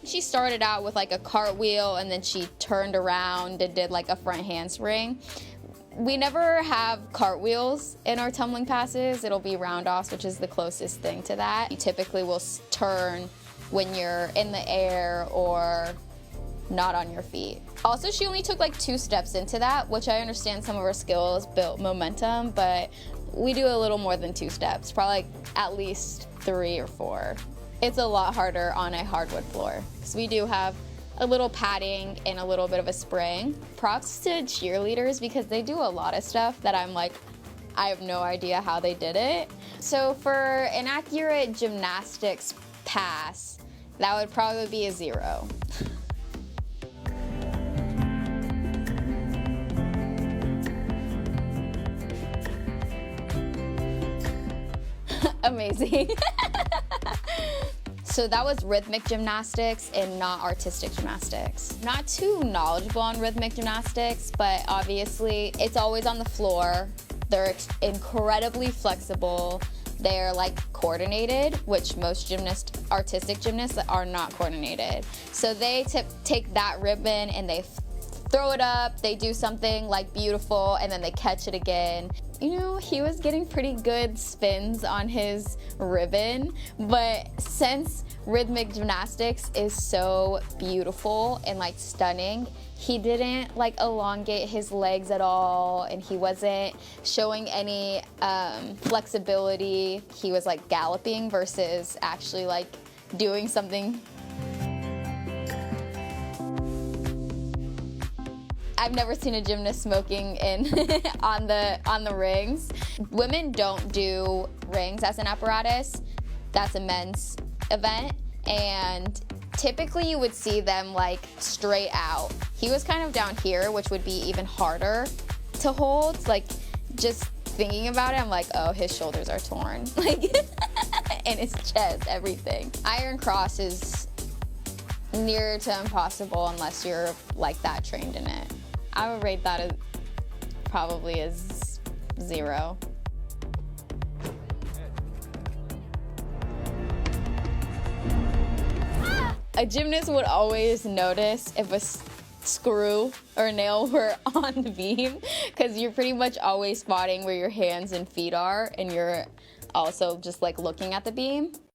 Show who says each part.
Speaker 1: She started out with like a cartwheel and then she turned around and did like a front handspring. We never have cartwheels in our tumbling passes. It'll be round-offs, which is the closest thing to that. You typically will turn when you're in the air or not on your feet. Also, she only took like 2 steps into that, which I understand some of her skills built momentum, but we do a little more than 2 steps, probably like at least 3 or 4. It's a lot harder on a hardwood floor. So we do have a little padding and a little bit of a spring. Props to cheerleaders because they do a lot of stuff that I'm like, I have no idea how they did it. So for an accurate gymnastics pass, that would probably be a 0. Amazing. So that was rhythmic gymnastics and not artistic gymnastics. Not too knowledgeable on rhythmic gymnastics, but obviously it's always on the floor. They're incredibly flexible. They're like coordinated, which most artistic gymnasts are not coordinated. So they take that ribbon and they throw it up, they do something like beautiful, and then they catch it again. You know, he was getting pretty good spins on his ribbon, but since rhythmic gymnastics is so beautiful and like stunning, he didn't like elongate his legs at all, and he wasn't showing any flexibility. He was like galloping versus actually like doing something. I've never seen a gymnast smoking on the rings. Women don't do rings as an apparatus. That's a men's event, and typically you would see them like straight out. He was kind of down here, which would be even harder to hold. Like just thinking about it, I'm like, oh, his shoulders are torn, like, and his chest, everything. Iron cross is near to impossible unless you're like that trained in it. I would rate that as probably as 0. A gymnast would always notice if a screw or a nail were on the beam, because you're pretty much always spotting where your hands and feet are, and you're also just like looking at the beam.